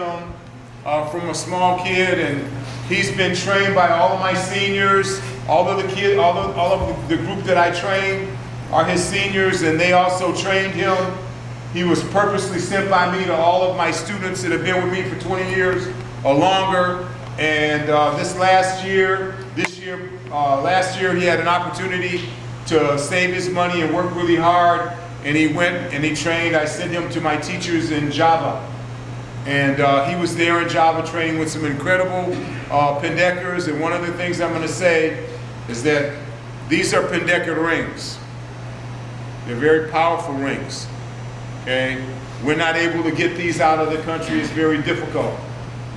From a small kid, and he's been trained by all of my seniors. All of the group that I train are his seniors, and they also trained him. He was purposely sent by me to all of my students that have been with me for 20 years or longer. And last year, he had an opportunity to save his money and work really hard, and he went and he trained. I sent him to my teachers in Java. And he was there in Java training with some incredible Pendekers. And one of the things I'm going to say is that these are Pendeker rings. They're very powerful rings. Okay? We're not able to get these out of the country. It's very difficult.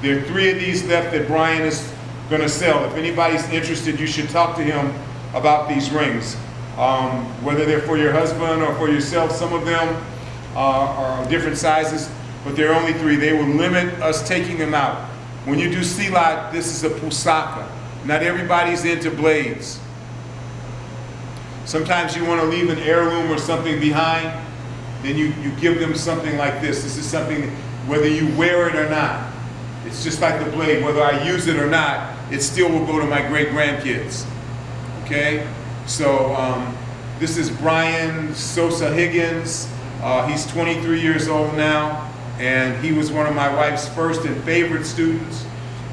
There are 3 of these left that Brian is going to sell. If anybody's interested, you should talk to him about these rings. Whether they're for your husband or for yourself, some of them are different sizes. But there are only 3. They will limit us taking them out. When you do silat, this is a pusaka. Not everybody's into blades. Sometimes you want to leave an heirloom or something behind, then you give them something like this. This is something, whether you wear it or not, it's just like the blade. Whether I use it or not, it still will go to my great-grandkids. Okay? So this is Brian Sosa Higgins. He's 23 years old now. And he was one of my wife's first and favorite students.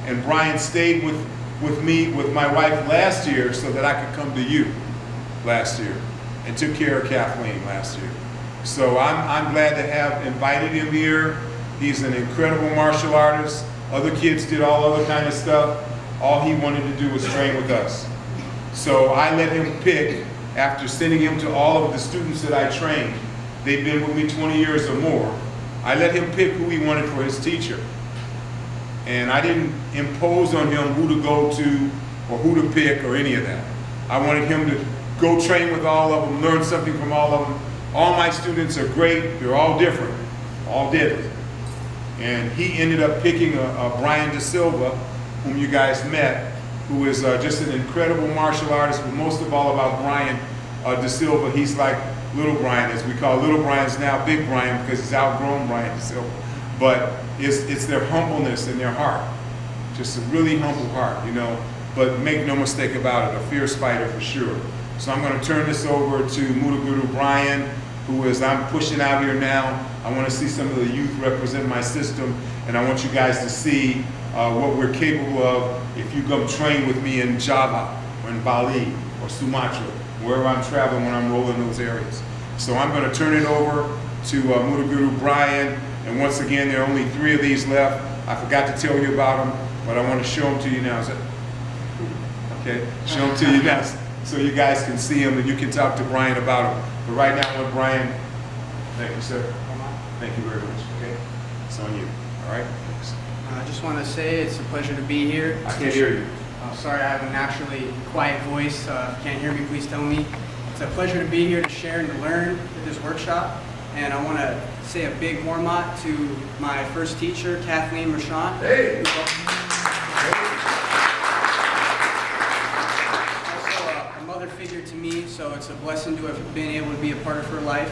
And Brian stayed with me, with my wife last year so that I could come to you last year and took care of Kathleen last year. So I'm glad to have invited him here. He's an incredible martial artist. Other kids did all other kind of stuff. All he wanted to do was train with us. So I let him pick, after sending him to all of the students that I trained. They've been with me 20 years or more. I let him pick who he wanted for his teacher. And I didn't impose on him who to go to or who to pick or any of that. I wanted him to go train with all of them, learn something from all of them. All my students are great. They're all different, all deadly. And he ended up picking a Brian De Silva, whom you guys met, who is just an incredible martial artist, but most of all about Brian De Silva. He's like Little Brian, as we call Little Brian's now Big Brian because he's outgrown Brian De Silva. But it's their humbleness and their heart. Just a really humble heart, you know. But make no mistake about it, a fierce fighter for sure. So I'm going to turn this over to Mudaguru Brian, who is, I'm pushing out here now. I want to see some of the youth represent my system, and I want you guys to see what we're capable of if you come train with me in Java or in Bali or Sumatra, wherever I'm traveling when I'm rolling those areas. So I'm going to turn it over to Mudaguru Brian, and once again, there are only 3 of these left. I forgot to tell you about them, but I want to show them to you now. Is that okay? Show them to you now so you guys can see them and you can talk to Brian about them. But right now, I want Brian. Thank you, sir. Thank you very much. Okay, it's on you. All right. Thanks. I just want to say it's a pleasure to be here. I can't hear you. Sorry, I have a naturally quiet voice. If you can't hear me, please tell me. It's a pleasure to be here to share and to learn at this workshop. And I want to say a big hormat to my first teacher, Kathleen Rashawn. Hey! Also a mother figure to me, so it's a blessing to have been able to be a part of her life.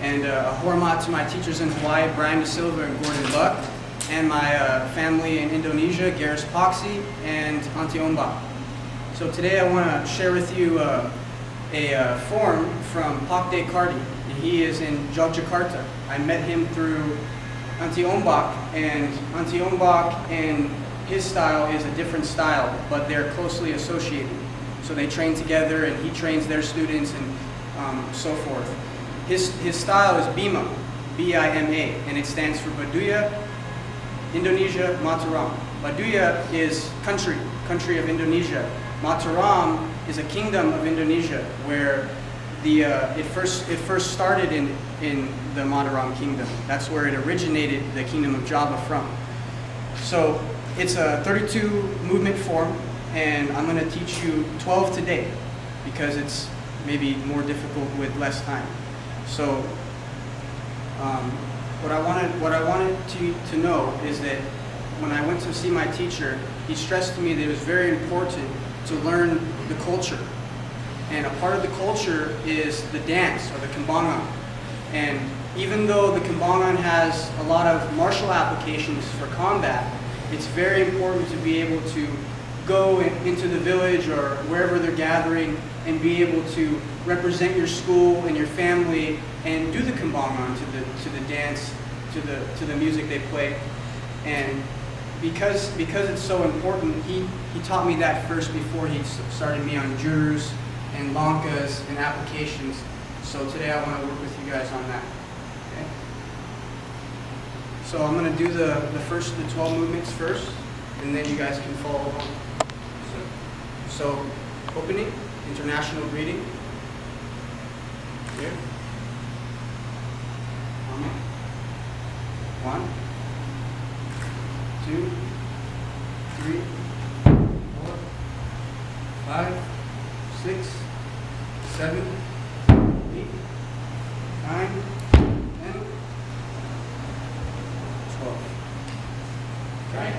And a hormat to my teachers in Hawaii, Brian De Silva and Gordon Buck. And my family in Indonesia, Garis Paksi and Auntie Ombak. So today I want to share with you a form from Pak De Kardi. And he is in Yogyakarta. I met him through Auntie Ombak, and Auntie Ombak and his style is a different style, but they're closely associated. So they train together, and he trains their students, and so forth. His style is Bima, B-I-M-A, and it stands for Baduya, Indonesia, Mataram. Baduya is country of Indonesia. Mataram is a kingdom of Indonesia where it first started in the Mataram kingdom. That's where it originated, the kingdom of Java from. So it's a 32 movement form, and I'm going to teach you 12 today because it's maybe more difficult with less time. So what I wanted to know is that when I went to see my teacher, he stressed to me that it was very important to learn the culture. And a part of the culture is the dance, or the kembangan. And even though the Kembangan has a lot of martial applications for combat, it's very important to be able to go into the village or wherever they're gathering and be able to represent your school and your family and do the Kembangan to the dance, to the music they play. And because it's so important, he taught me that first before he started me on jurus and lankas and applications. So today I want to work with you guys on that. Okay? So I'm going to do the 12 movements first, and then you guys can follow along. So opening, international greeting. Here. 1, 2, 3, 4, 5, 6, 7, 8, 9, 10, 12. Okay?